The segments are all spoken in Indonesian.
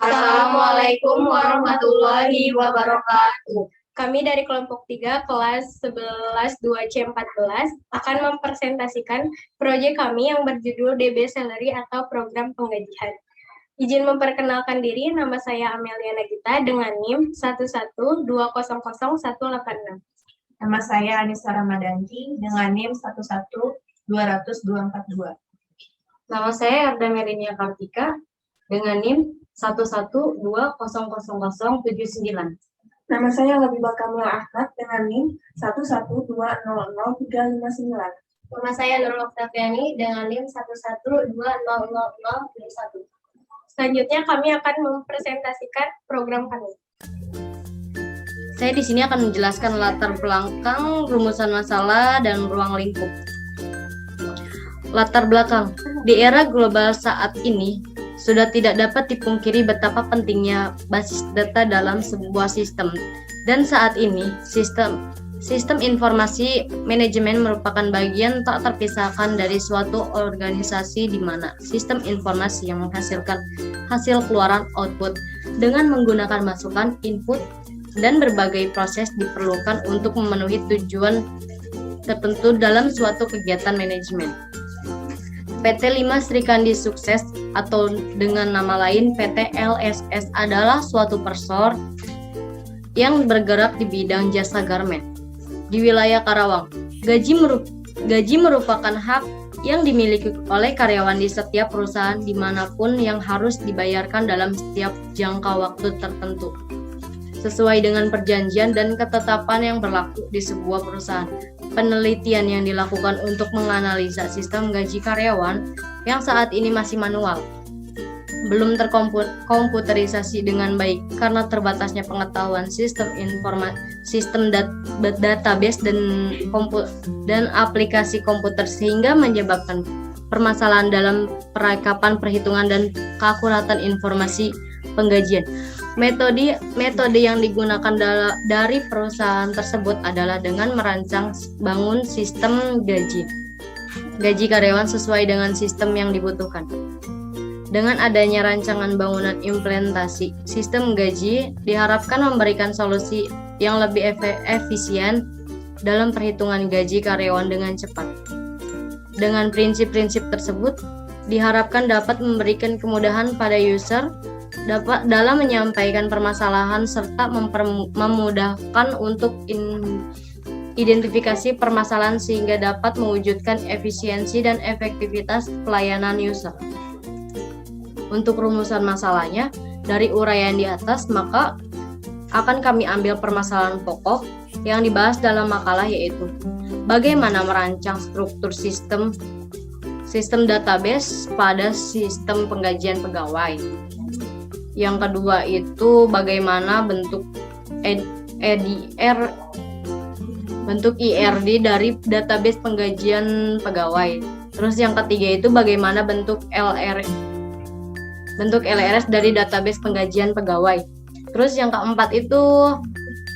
Assalamualaikum warahmatullahi wabarakatuh. Kami dari kelompok 3 kelas 11 2C14 akan mempresentasikan proyek kami yang berjudul DB Salary atau Program Penggajian. Izin memperkenalkan diri, nama saya Amelia Nagita dengan NIM 112000186. Nama saya Anissa Ramadanti dengan NIM 1120242. Nama saya Arda Merinia Kartika dengan NIM 112000079. Nama saya Labibah Kamila Ahmad dengan NIM 112000359. Nama saya Nurul Oktaviani dengan NIM 112000021. Selanjutnya kami akan mempresentasikan program kami. Saya di sini akan menjelaskan latar belakang, rumusan masalah, dan ruang lingkup. Latar belakang. Di era global saat ini, sudah tidak dapat dipungkiri betapa pentingnya basis data dalam sebuah sistem. Dan saat ini, sistem informasi manajemen merupakan bagian tak terpisahkan dari suatu organisasi di mana sistem informasi yang menghasilkan hasil keluaran output dengan menggunakan masukan input dan berbagai proses diperlukan untuk memenuhi tujuan tertentu dalam suatu kegiatan manajemen. PT 5 Srikandi Sukses atau dengan nama lain PT LSS adalah suatu persor yang bergerak di bidang jasa garmen di wilayah Karawang. Gaji merupakan hak yang dimiliki oleh karyawan di setiap perusahaan dimanapun yang harus dibayarkan dalam setiap jangka waktu tertentu sesuai dengan perjanjian dan ketetapan yang berlaku di sebuah perusahaan. Penelitian yang dilakukan untuk menganalisa sistem gaji karyawan yang saat ini masih manual, belum terkomputerisasi dengan baik karena terbatasnya pengetahuan sistem database dan aplikasi komputer sehingga menyebabkan permasalahan dalam perakapan perhitungan dan keakuratan informasi penggajian. Metode yang digunakan dari perusahaan tersebut adalah dengan merancang bangun sistem gaji karyawan sesuai dengan sistem yang dibutuhkan. Dengan adanya rancangan bangunan implementasi sistem gaji diharapkan memberikan solusi yang lebih efisien dalam perhitungan gaji karyawan dengan cepat. Dengan prinsip-prinsip tersebut diharapkan dapat memberikan kemudahan pada user dalam menyampaikan permasalahan serta memudahkan untuk identifikasi permasalahan sehingga dapat mewujudkan efisiensi dan efektivitas pelayanan user. Untuk rumusan masalahnya, dari uraian di atas maka akan kami ambil permasalahan pokok yang dibahas dalam makalah, yaitu bagaimana merancang struktur sistem database pada sistem penggajian pegawai. Yang kedua itu bagaimana bentuk IRD dari database penggajian pegawai. Terus yang ketiga itu bagaimana bentuk LRS dari database penggajian pegawai. Terus yang keempat itu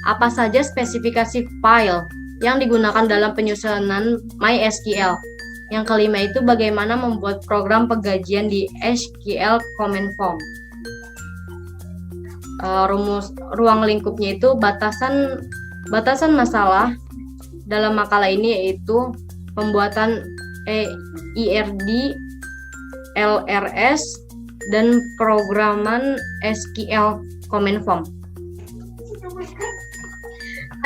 apa saja spesifikasi file yang digunakan dalam penyusunan MySQL. Yang kelima itu bagaimana membuat program penggajian di SQL Command Form. Ruang lingkupnya itu batasan masalah dalam makalah ini yaitu pembuatan IRD, LRS, dan programan SQL Command Form.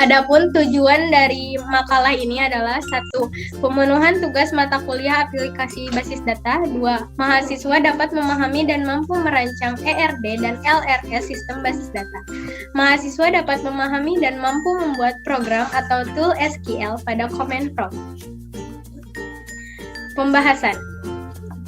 Adapun tujuan dari makalah ini adalah 1. Pemenuhan tugas mata kuliah aplikasi basis data. 2. Mahasiswa dapat memahami dan mampu merancang ERD dan LRS sistem basis data. Mahasiswa dapat memahami dan mampu membuat program atau tool SQL pada command prompt. Pembahasan.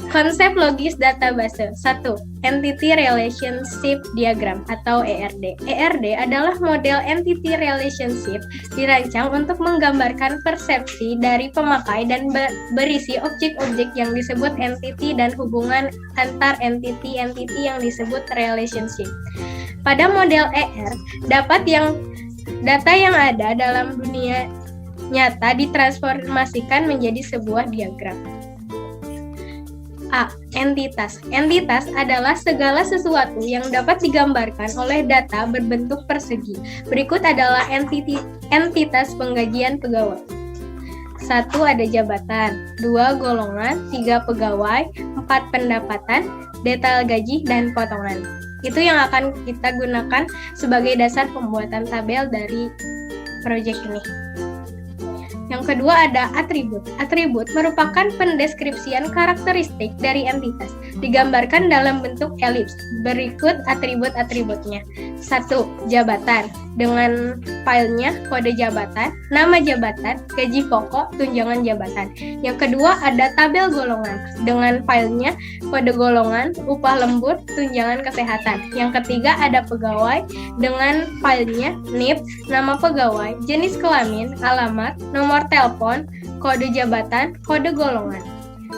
Konsep logis database. 1. Entity Relationship Diagram atau ERD. ERD adalah model entity relationship dirancang untuk menggambarkan persepsi dari pemakai dan berisi objek-objek yang disebut entity dan hubungan antar entity-entity yang disebut relationship. Pada model ER, data yang ada dalam dunia nyata ditransformasikan menjadi sebuah diagram. A. Entitas. Entitas adalah segala sesuatu yang dapat digambarkan oleh data berbentuk persegi. Berikut adalah entitas penggajian pegawai. 1. Ada jabatan, 2. Golongan, 3. Pegawai, 4. Pendapatan, detail gaji, dan potongan. Itu yang akan kita gunakan sebagai dasar pembuatan tabel dari proyek ini. Yang kedua ada atribut. Atribut merupakan pendeskripsian karakteristik dari entitas, digambarkan dalam bentuk elips. Berikut atribut-atributnya. 1. Jabatan, dengan filenya kode jabatan, nama jabatan, gaji pokok, tunjangan jabatan. Yang kedua ada tabel golongan, dengan filenya kode golongan, upah lembur, tunjangan kesehatan. Yang ketiga ada pegawai, dengan filenya NIP, nama pegawai, jenis kelamin, alamat, nomor telepon, kode jabatan, kode golongan.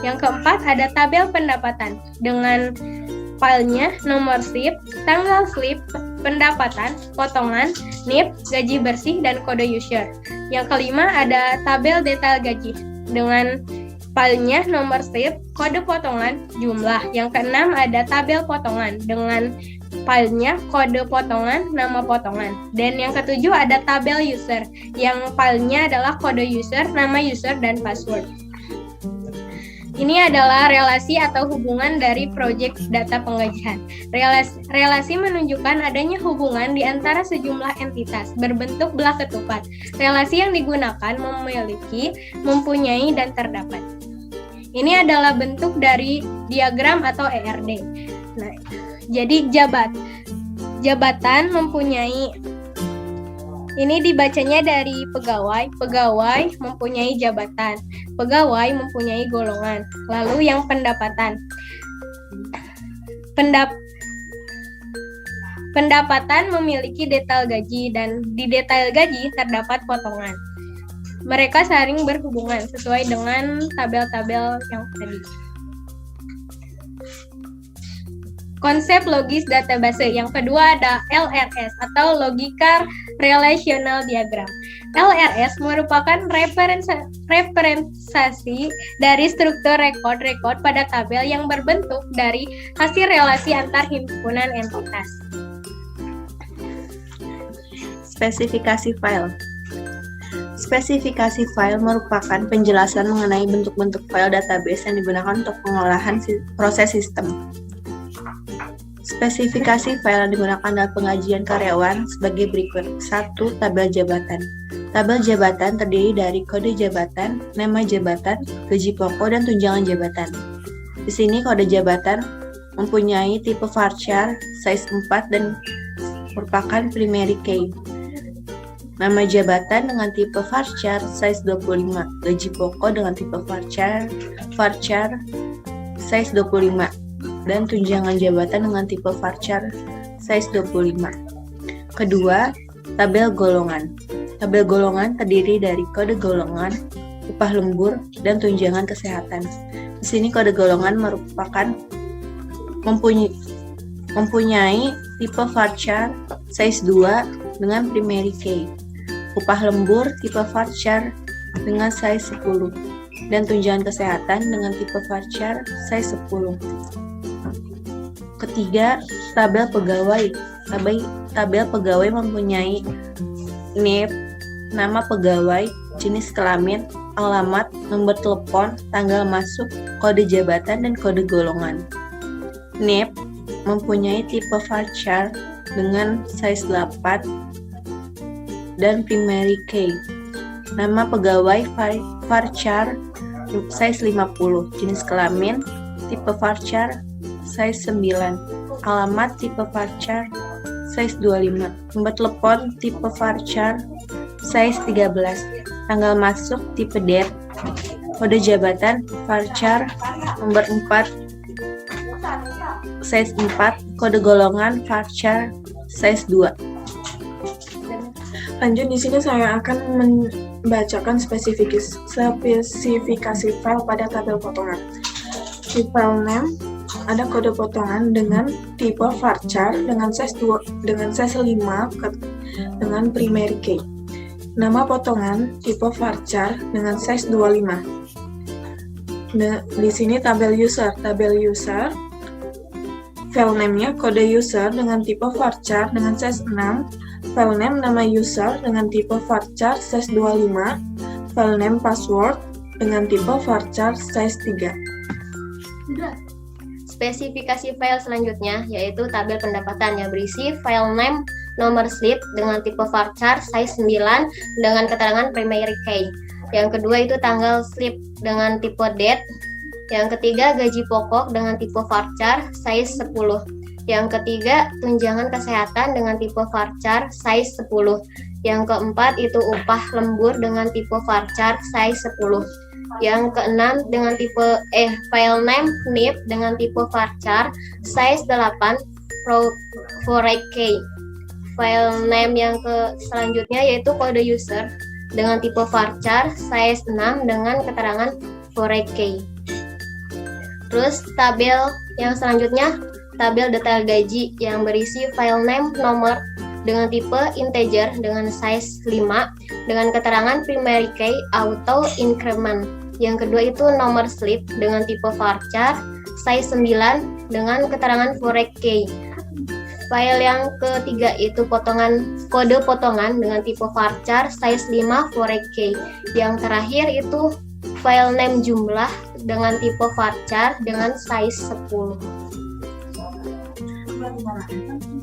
Yang keempat ada tabel pendapatan, dengan filenya nomor slip, tanggal slip, pendapatan, potongan, NIP, gaji bersih, dan kode user. Yang kelima ada tabel detail gaji, dengan filenya nomor slip, kode potongan, jumlah. Yang keenam ada tabel potongan, dengan filenya kode potongan, nama potongan. Dan yang ketujuh ada tabel user, yang filenya adalah kode user, nama user, dan password. Ini adalah relasi atau hubungan dari proyek data penggajian. Relasi menunjukkan adanya hubungan di antara sejumlah entitas berbentuk belah ketupat. Relasi yang digunakan memiliki, mempunyai, dan terdapat. Ini adalah bentuk dari diagram atau ERD. Nah, jadi jabatan mempunyai, ini dibacanya dari pegawai, pegawai mempunyai jabatan, pegawai mempunyai golongan. Lalu yang pendapatan. Pendapatan memiliki detail gaji, dan di detail gaji terdapat potongan. Mereka saling berhubungan sesuai dengan tabel-tabel yang tadi. Konsep logis database. Yang kedua ada LRS atau Logical Relational Diagram. LRS merupakan representasi dari struktur rekod-rekod pada tabel yang berbentuk dari hasil relasi antar himpunan entitas. Spesifikasi file. Spesifikasi file merupakan penjelasan mengenai bentuk-bentuk file database yang digunakan untuk pengolahan proses sistem. Spesifikasi file yang digunakan dalam pengajian karyawan sebagai berikut. 1. Tabel jabatan. Tabel jabatan terdiri dari kode jabatan, nama jabatan, gaji pokok, dan tunjangan jabatan. Di sini kode jabatan mempunyai tipe varchar, size 4, dan merupakan primary key. Nama jabatan dengan tipe varchar, size 25, gaji pokok dengan tipe varchar, size 25. Dan tunjangan jabatan dengan tipe varchar size 25. Kedua, tabel golongan. Tabel golongan terdiri dari kode golongan, upah lembur, dan tunjangan kesehatan. Di sini kode golongan merupakan mempunyai tipe varchar size 2 dengan primary key. Upah lembur tipe varchar dengan size 10 dan tunjangan kesehatan dengan tipe varchar size 10. Ketiga, tabel pegawai. Tabel pegawai mempunyai NIP, nama pegawai, jenis kelamin, alamat, nomor telepon, tanggal masuk, kode jabatan, dan kode golongan. NIP mempunyai tipe varchar dengan size 8 dan primary key. Nama pegawai varchar size 50, jenis kelamin, tipe varchar size 9, alamat tipe varchar size 25, nomor telepon tipe varchar size 13, tanggal masuk tipe det, kode jabatan varchar nomor 4 size 4, kode golongan varchar size 2. Lanjut, di sini saya akan membacakan spesifikasi file pada tabel potongan. Di file name ada kode potongan dengan tipe varchar dengan size 5 dengan primary key. Nama potongan tipe varchar dengan size 25. Di sini tabel user. Tabel user, file name-nya kode user dengan tipe varchar dengan size 6, file name nama user dengan tipe varchar size 25, file name password dengan tipe varchar size 3. Spesifikasi file selanjutnya yaitu tabel pendapatan yang berisi file name, nomor slip dengan tipe varchar size 9 dengan keterangan primary key. Yang kedua itu tanggal slip dengan tipe date. Yang ketiga gaji pokok dengan tipe varchar size 10. Yang ketiga tunjangan kesehatan dengan tipe varchar size 10. Yang keempat itu upah lembur dengan tipe varchar size 10. Yang keenam dengan tipe file name NIP dengan tipe varchar size 8 4K. File name yang selanjutnya yaitu kode user dengan tipe varchar size 6 dengan keterangan 4K. Terus tabel yang selanjutnya tabel detail gaji yang berisi file name nomor dengan tipe integer dengan size 5 dengan keterangan primary key auto increment. Yang kedua itu nomor slip dengan tipe varchar size 9 dengan keterangan 4K. File yang ketiga itu kode potongan dengan tipe varchar size 5 4K. Yang terakhir itu file name jumlah dengan tipe varchar dengan size 10.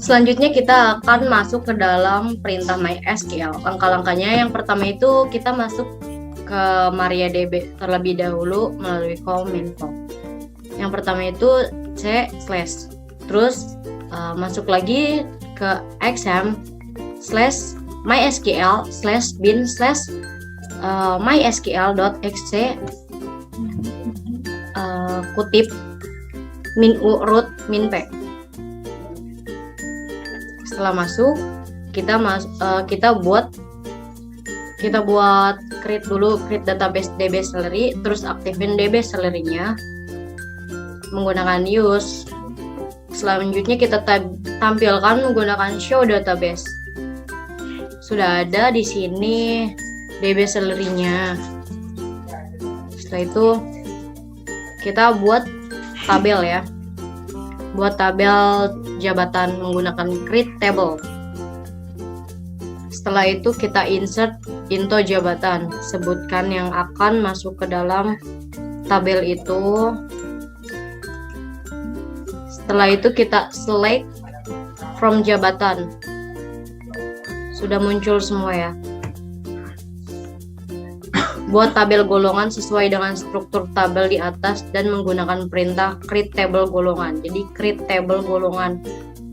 Selanjutnya kita akan masuk ke dalam perintah MySQL. Langkah-langkahnya yang pertama itu kita masuk ke MariaDB terlebih dahulu melalui kominfo. Yang pertama itu c/, terus masuk lagi ke xm/mysql/bin/mysql.xc kutip min.u root min.p. Setelah masuk kita buat create database DB Celery, terus aktifin DB Celery-nya menggunakan use. Selanjutnya kita tampilkan menggunakan show database. Sudah ada di sini DB Celery-nya. Setelah itu kita buat tabel ya. Buat tabel jabatan menggunakan create table. Setelah itu kita insert info jabatan, sebutkan yang akan masuk ke dalam tabel itu. Setelah itu kita select from jabatan. Sudah muncul semua ya. Buat tabel golongan sesuai dengan struktur tabel di atas dan menggunakan perintah create table golongan. Jadi create table golongan,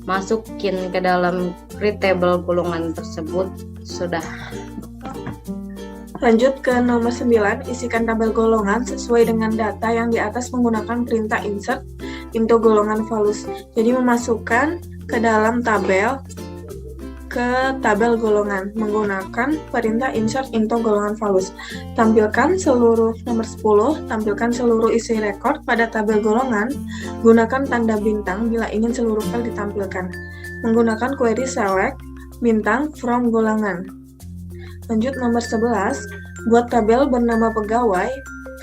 masukin ke dalam create table golongan tersebut. Sudah. Lanjut ke nomor 9, isikan tabel golongan sesuai dengan data yang di atas menggunakan perintah insert into golongan values. Jadi memasukkan ke dalam tabel golongan menggunakan perintah insert into golongan values. Tampilkan seluruh nomor 10, tampilkan seluruh isi rekod pada tabel golongan, gunakan tanda bintang bila ingin seluruh file ditampilkan. Menggunakan query select bintang from golongan. Lanjut nomor 11, buat tabel bernama pegawai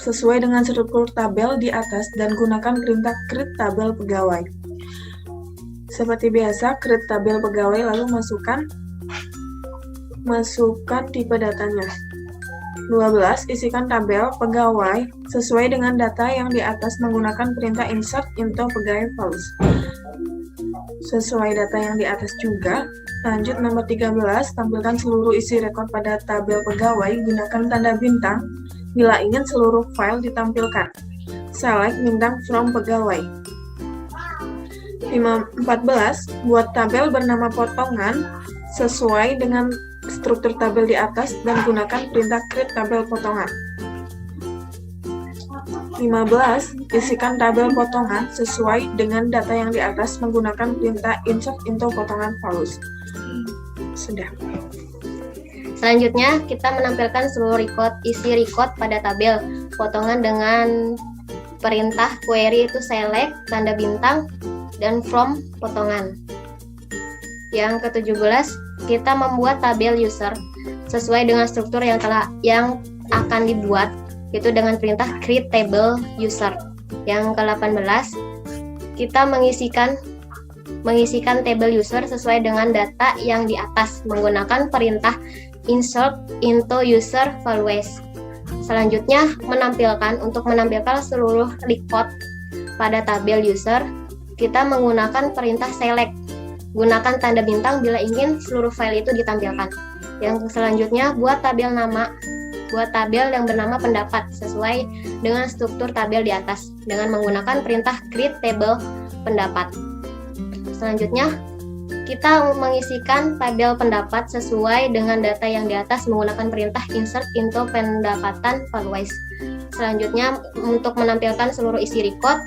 sesuai dengan struktur tabel di atas dan gunakan perintah create tabel pegawai. Seperti biasa, create tabel pegawai lalu masukkan tipe datanya. 12. Isikan tabel pegawai sesuai dengan data yang di atas menggunakan perintah insert into pegawai values. Sesuai data yang di atas juga. Lanjut nomor 13, tampilkan seluruh isi rekod pada tabel pegawai, gunakan tanda bintang bila ingin seluruh file ditampilkan. Select bintang from pegawai. 14, buat tabel bernama potongan sesuai dengan struktur tabel di atas dan gunakan perintah create tabel potongan. 15, isikan tabel potongan sesuai dengan data yang di atas menggunakan perintah insert into potongan values. Sudah. Selanjutnya kita menampilkan seluruh isi record pada tabel potongan dengan perintah query itu select, tanda bintang, dan from potongan. Yang ke-17, kita membuat tabel user sesuai dengan struktur yang akan dibuat, yaitu dengan perintah create table user. Yang ke-18, kita mengisikan table user sesuai dengan data yang di atas menggunakan perintah insert into user values. Selanjutnya, untuk menampilkan seluruh record pada tabel user, kita menggunakan perintah select. Gunakan tanda bintang bila ingin seluruh file itu ditampilkan. Yang selanjutnya, buat tabel yang bernama pendapat sesuai dengan struktur tabel di atas dengan menggunakan perintah create table pendapat. Selanjutnya, kita mengisikan tabel pendapat sesuai dengan data yang di atas menggunakan perintah insert into pendapatan values. Selanjutnya, untuk menampilkan seluruh isi record,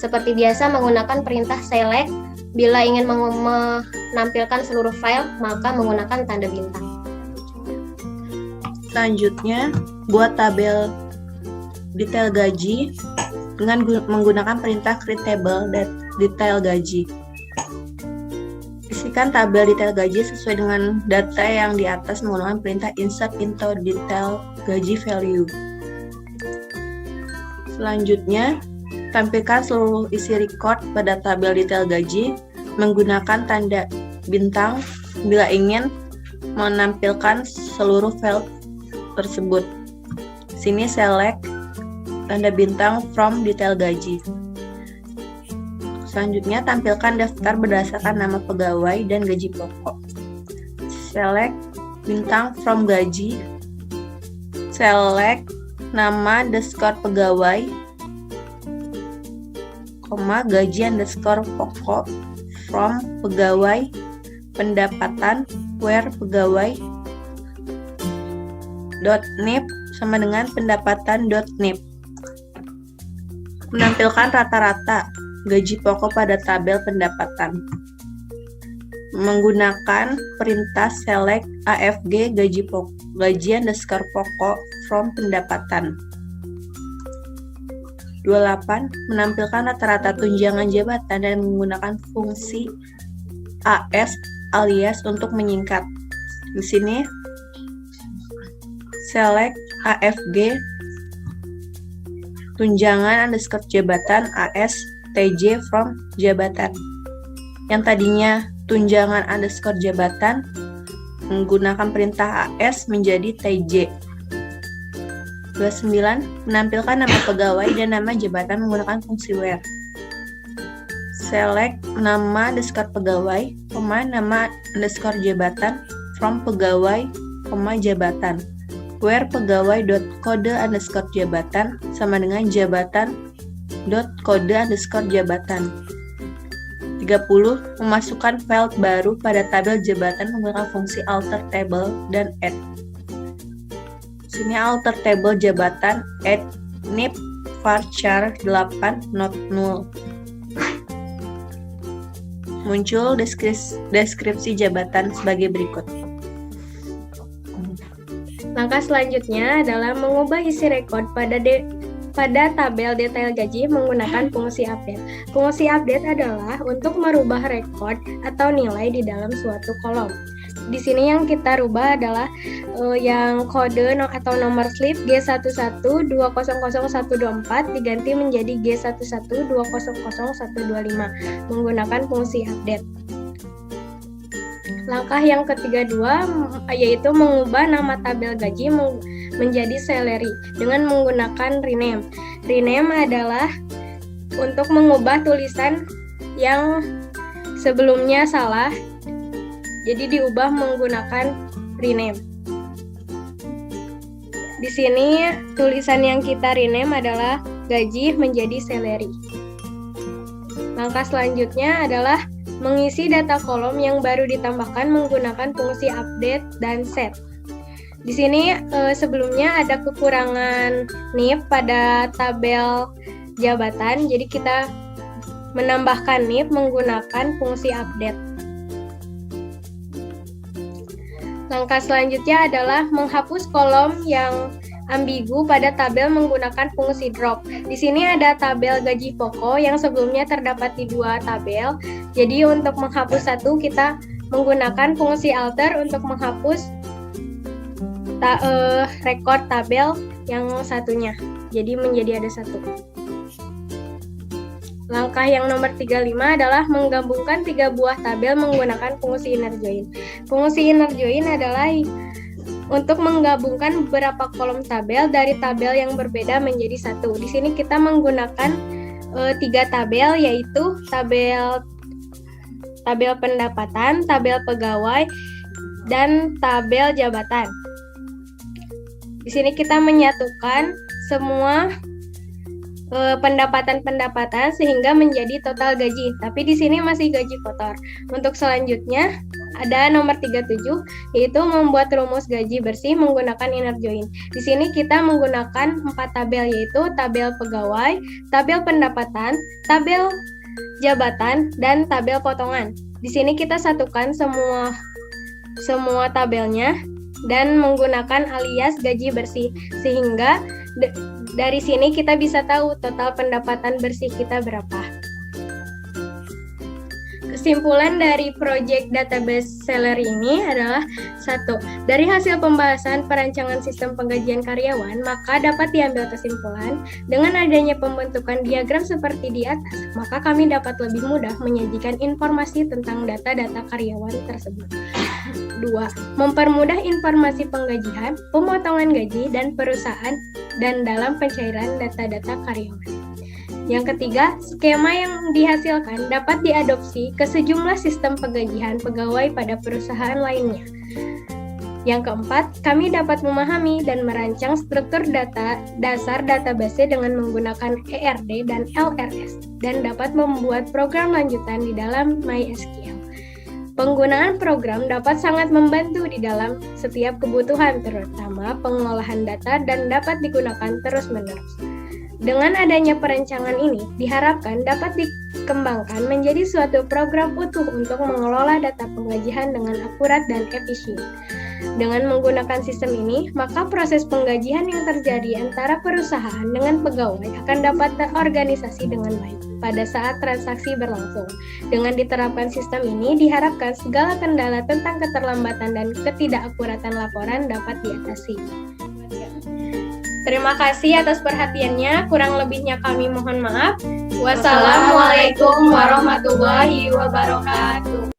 seperti biasa menggunakan perintah select. Bila ingin menampilkan seluruh file, maka menggunakan tanda bintang. Selanjutnya, buat tabel detail gaji dengan menggunakan perintah create table detail gaji. Isikan tabel detail gaji sesuai dengan data yang di atas menggunakan perintah insert into detail gaji value. Selanjutnya, tampilkan seluruh isi record pada tabel detail gaji menggunakan tanda bintang bila ingin menampilkan seluruh file tersebut. Sini select tanda bintang from detail gaji. Selanjutnya, tampilkan daftar berdasarkan nama pegawai dan gaji pokok. Select bintang from gaji. Select nama underscore pegawai, gaji underscore pokok from pegawai pendapatan where pegawai .nip sama dengan pendapatan.nip. Menampilkan rata-rata gaji pokok pada tabel pendapatan. Menggunakan perintah select AFG gaji underscore pokok from pendapatan. 28. Menampilkan rata-rata tunjangan jabatan dan menggunakan fungsi AS alias untuk menyingkat. Di sini select AFG tunjangan underscore jabatan AS TJ from jabatan. Yang tadinya tunjangan underscore jabatan menggunakan perintah AS menjadi TJ. 29. Menampilkan nama pegawai dan nama jabatan menggunakan fungsi where. Select nama underscore pegawai, nama underscore jabatan from pegawai, jabatan. Where pegawai.kode underscore jabatan sama dengan jabatan.kode underscore jabatan. 30. Memasukkan file baru pada tabel jabatan menggunakan fungsi alter table dan add. Sini alter table jabatan add nip varchar 8 not null. Muncul deskripsi jabatan sebagai berikut. Langkah selanjutnya adalah mengubah isi record pada tabel detail gaji menggunakan fungsi update. Fungsi update adalah untuk merubah record atau nilai di dalam suatu kolom. Di sini yang kita rubah adalah yang kode atau nomor slip G11200124 diganti menjadi G11200125 menggunakan fungsi update. Langkah yang ke-32 yaitu mengubah nama tabel gaji menjadi salary dengan menggunakan rename. Rename adalah untuk mengubah tulisan yang sebelumnya salah, jadi diubah menggunakan rename. Di sini tulisan yang kita rename adalah gaji menjadi salary. Langkah selanjutnya adalah mengisi data kolom yang baru ditambahkan menggunakan fungsi update dan set. Di sini sebelumnya ada kekurangan NIP pada tabel jabatan, jadi kita menambahkan NIP menggunakan fungsi update. Langkah selanjutnya adalah menghapus kolom yang ambigu pada tabel menggunakan fungsi drop. Di sini ada tabel gaji pokok yang sebelumnya terdapat di dua tabel. Jadi untuk menghapus satu kita menggunakan fungsi alter untuk menghapus record tabel yang satunya. Jadi menjadi ada satu. Langkah yang nomor 35 adalah menggabungkan 3 buah tabel menggunakan fungsi inner join. Fungsi inner join adalah untuk menggabungkan beberapa kolom tabel dari tabel yang berbeda menjadi satu. Di sini kita menggunakan 3 tabel, yaitu tabel pendapatan, tabel pegawai, dan tabel jabatan. Di sini kita menyatukan semua pendapatan-pendapatan sehingga menjadi total gaji. Tapi di sini masih gaji kotor. Untuk selanjutnya ada nomor 37, yaitu membuat rumus gaji bersih menggunakan inner join. Di sini kita menggunakan 4 tabel, yaitu tabel pegawai, tabel pendapatan, tabel jabatan, dan tabel potongan. Di sini kita satukan semua tabelnya dan menggunakan alias gaji bersih, sehingga dari sini kita bisa tahu total pendapatan bersih kita berapa. Kesimpulan dari proyek database salary ini adalah 1. Dari hasil pembahasan perancangan sistem penggajian karyawan, maka dapat diambil kesimpulan dengan adanya pembentukan diagram seperti di atas, maka kami dapat lebih mudah menyajikan informasi tentang data-data karyawan tersebut. 2. Mempermudah informasi penggajian, pemotongan gaji, dan perusahaan dan dalam pencairan data-data karyawan. Yang ketiga, skema yang dihasilkan dapat diadopsi ke sejumlah sistem penggajian pegawai pada perusahaan lainnya. Yang keempat, kami dapat memahami dan merancang struktur data dasar database dengan menggunakan ERD dan LRS dan dapat membuat program lanjutan di dalam MySQL. Penggunaan program dapat sangat membantu di dalam setiap kebutuhan, terutama pengolahan data, dan dapat digunakan terus-menerus. Dengan adanya perencanaan ini, diharapkan dapat dikembangkan menjadi suatu program utuh untuk mengelola data penggajian dengan akurat dan efisien. Dengan menggunakan sistem ini, maka proses penggajian yang terjadi antara perusahaan dengan pegawai akan dapat terorganisasi dengan baik pada saat transaksi berlangsung. Dengan diterapkan sistem ini, diharapkan segala kendala tentang keterlambatan dan ketidakakuratan laporan dapat diatasi. Terima kasih atas perhatiannya, kurang lebihnya kami mohon maaf. Wassalamualaikum warahmatullahi wabarakatuh.